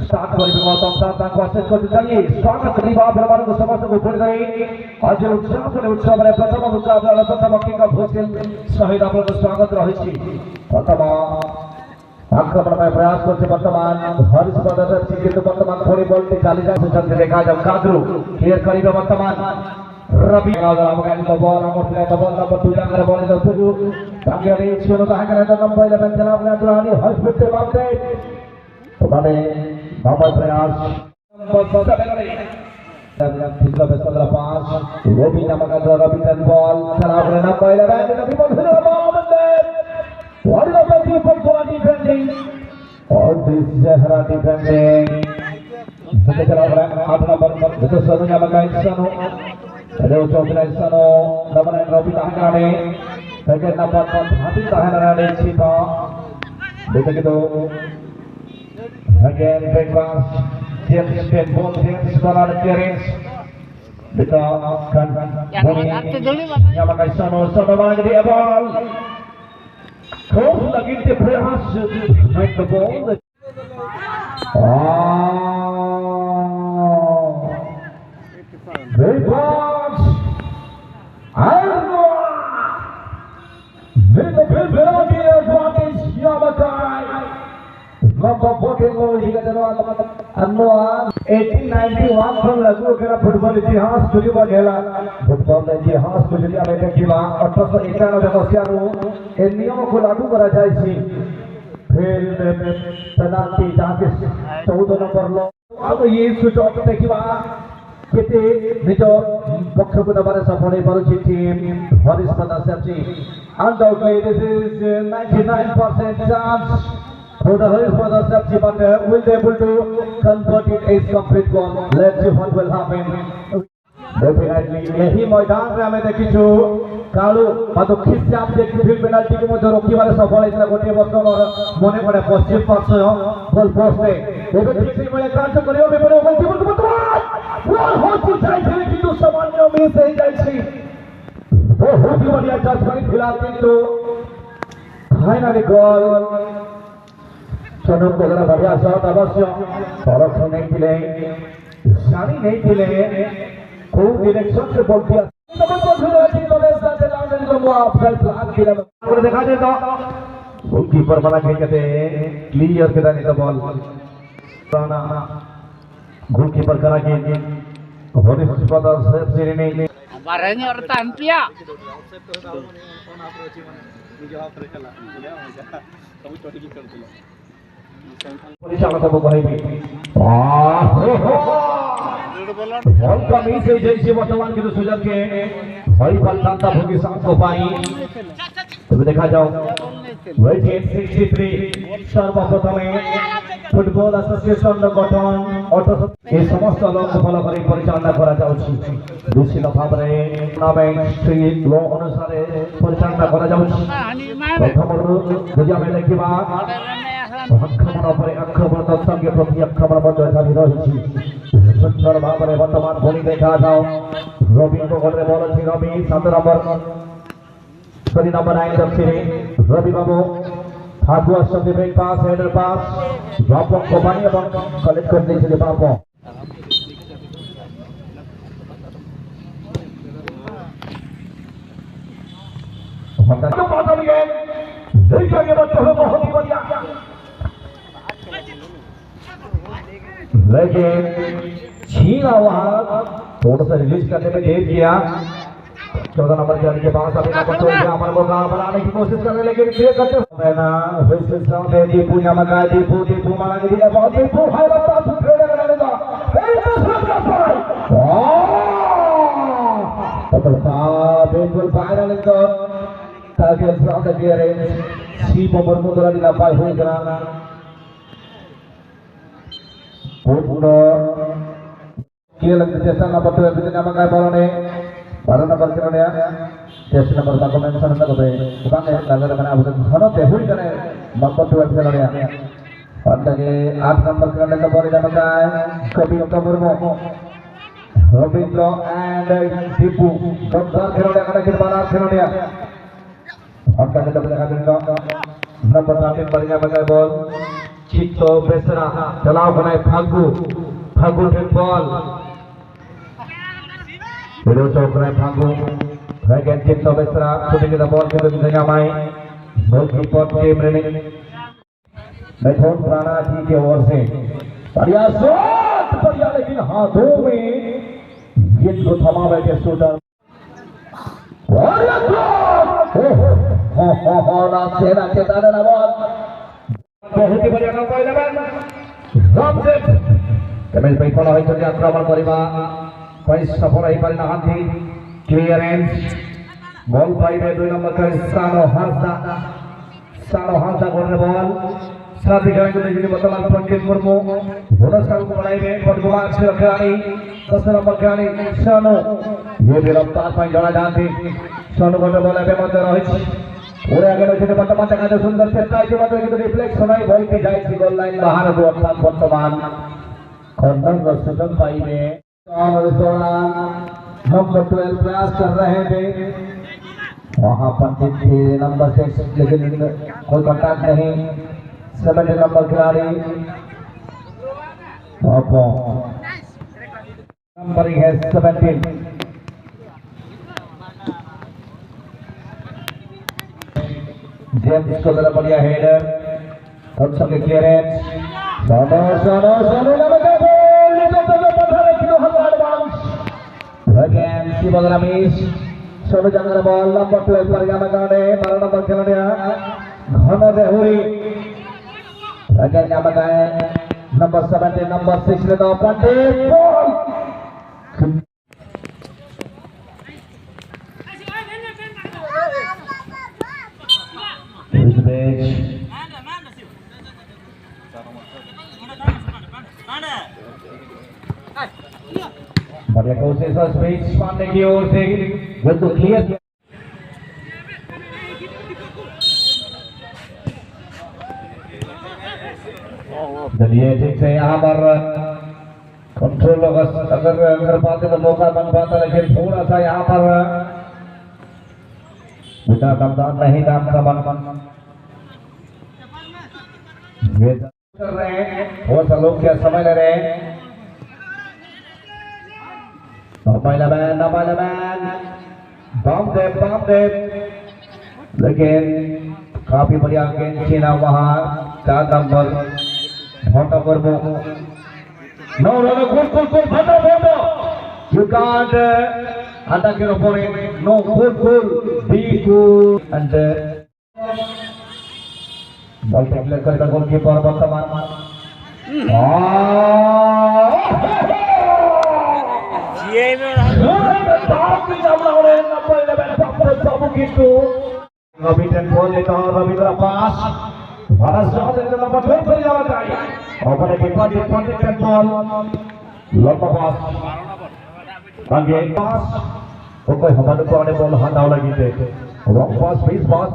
start koribe Gautam Santang koshis korte jai swagat kariba apnamanko samasthako upore dai aaj udjapone utsabare pratham mukabala pratham kickoff hochel shahid apnader swagat rahichi pratham আক্রমণ में प्रयास করছে বর্তমান Harish brothers কিন্তু বর্তমান থোড়ি বলতে চালিয়ে যাচ্ছে চলতে দেখা যাক কাদরু ক্লিয়ার করিবে বর্তমান রবি আমাকে তো বল আমার প্লেয়ার তো বল নম্বর 2 করে বলে তো শুরু তাকে রে ছিল তো আগে তো নম্বর 11 জনাব আব্দুল হসপিটাল বামতে ওখানে বাবার প্রয়াস তিনটা বেসলা পাস রবি নামক রবি কান বল খেলা করে নম্বর 11 রবি বল হলো what is the defense for defending or this Zahra defending setelah orang number itu satunya bagaimana Insano ada ucapnya Insano nama Robi Tahane sebagai number 4 hati Tahane Cita begitu again back pass James Ten ball James Donald Clearance betul kan yang bagaimana Insano mana jadi ball Close lagi the prayers make the ball. Very fast. Very advantage. Yamakai. Number 14 he got Anwar 1891 from Lagu kera football इतिहास जुड़ी बढ़ेला football में इतिहास को जुड़ी America की बात 1891 मसीहा रो इन नियमों को लागू करा जाए सी फिर पेनाल्टी जहाँ के 14 नंबर लो अब ये स्विच ऑफ देखी बात कितने निजो पक्ष को दबारे सफल परुची team Harris brothers team undoubtedly this is 99% chance for the Harish Brothers FC, but will they able to convert it as complete goal? Let's see what will happen. Definitely, यही मैदान में हमें देखी जो कालू बातो खिस्से आप देख फिर पेनाल्टी के मध्य रोकी वाले सफल इतना गोटे बच्चों और मोने पड़े पश्चिम पार्श्व हो बॉल पोस्ट में वो भी ठीक नहीं मिले कांच करियो भी बड़े बॉल टीम को बॉल हो चुका है किंतु सामान्य में सही जाए वो बहुत ही बढ़िया चांस बनी फिलहाल किंतु फाइनली गोल चनों को जरा बढ़िया शॉट अवश्य फॉरक नहीं दिले शानी नहीं दिले कोई डायरेक्शन से बॉल दिया नंबर 2 फिर है तो देश का लाउंड को वो ऑफसाइड फ्लैग किया और दिखा दे तो गोलकीपर बना के कहते क्लियर के दानी तो बॉल राना गोलकीपर करा के हॉरिस ब्रदर्स से ने barangnya orang tampia परिचालन सब कहिबी बॉल का मिस है जैसे वर्तमान के सुजन के हरी बलकांता भोगी सांस को पाई तो देखा जाओ वेट 63 सर्वप्रथमे फुटबॉल एसोसिएशन गठन ए समस्त लोक फॉलो करी परिचालन करा जाउछि दूसरी भाव रे टूर्नामेंट श्री लो अनुसार परिचालन करा जाउछि प्रथम बुझा में देखिबा आक्रमण पर आक्रमण संगे प्रति आक्रमण बंद जारी रही सुंदर भाव में वर्तमान भूमि देखा जाओ रवि को गोले बॉल अच्छी रवि 7 नंबर 3 नंबर 9 दक्षिण रवि बाबू फागुआ संगे ब्रेक पास हेडर पास ड्रॉप को बानी এবং कलेक्ट करने के लिए बाबू तो बात है देखिए ये बच्चे हो बहुत ही बढ़िया लेकिन छीना वहां थोड़ा सा रिलीज करने में देर किया 14 नंबर जाने के बाद अभी नंबर 2 यहाँ पर मौका बनाने की कोशिश कर रहे लेकिन क्लियर करते हुए ना विशेष राउंड है दीपू यमका दीपू मांगा दिया बहुत दीपू हाई रफ्ता सुखेड़े करने का बिल्कुल फाइनल इनको target from the clearance si pemermudaran dilapai hui kerana Puno kira lagi jasa nomor 2 kita nama kaya balone baru nomor kira ya jasa nomor 1 komen sana tak boleh bukan ya lalu mana abu tu sana teh hui kerana nomor 2 kira ya pada ke 8 nomor kira lagi boleh nama kaya kopi untuk bermo Robindro and Dipu dokter kira ya kerana kita balas kira ya और कहते तो देखा दिन का number 13 बढ़िया बचा ball चित्त बेसरा चलाओ बनाए Phagu Phagu ten ball Pero cokrai Panggung bagian Cipto Besra sudah kita bol kita bisa nyamai goalkeeper tim ini Method Prana जी की ओर से बढ़िया शॉट बढ़िया लेकिन हाथों में गेंद को थमा बैठे शूटर बढ़िया शॉट हो ना चेता ना बॉल बहुत ही बढ़िया नंबर 11 रामदेव कमेल पे फॉलो है तो आक्रमण करिबा सफल हो पारि नाहांती क्लियरेंस बॉल पाइबे 2 नंबर का सानो हांसा करने बॉल साथी खेला को देखिए वर्तमान पंकज मुर्मू बोनस का बनाइबे फुटबॉल से खिलाड़ी 10 नंबर खिलाड़ी सानो ये भी रफ्तार पर जड़ा जानती सानो को बॉल पे मध्य रोहित पूरे आगे रखते वर्तमान जगह सुंदर चेष्टा के बाद किंतु रिफ्लेक्स होनाई बॉल की जाए गोल लाइन बाहर दो अर्थात वर्तमान कॉर्नर का सुजन पाइबे और इस दौरान नंबर 12 प्रयास कर रहे थे वहां पंडित थे नंबर 6 लेकिन कोई कांटेक्ट नहीं 7 नंबर खिलाड़ी नंबरिंग है 17 जेम्स को तरफ बढ़िया हेडर और सबके क्लियरेंस सोनो लगा Again, Sibal Ramesh, Sono Jangan ball, number 12 Yamagane, 12 number Canada, Ghana Dehuri. Again, Yamagane, number 17, number 6, with the Pandit ball. Here's the bench. बढ़िया कोशिश और स्पेस पाने की ओर से बिल्कुल क्लियर चलिए ठीक से यहाँ पर कंट्रोल अगर कर पाते तो मौका बन पाता लेकिन थोड़ा सा यहाँ पर बिना दमदार नहीं दाम का बन कर रहे हैं बहुत सा लोग क्या समय ले रहे हैं Nampailaman bomb them लेकिन काफी बढ़िया गेंद छीना वहाँ 4 नंबर फोटो पर वो no good photo you can't attack your opponent no good be cool and ball declare करेगा गोलकीपर वर्तमान ये में बाप की जमला हो रहे नंबर 11 सबसे सब किंतु रवि टेन बॉल लेता है रवि का पास भारत शॉट है नंबर 12 पर जाना चाहिए और बड़े पंडित टेन बॉल लंबा पास आगे पास वो कोई हमारे को आने बॉल हाथ डाल लगी थे रॉन्ग पास बीच पास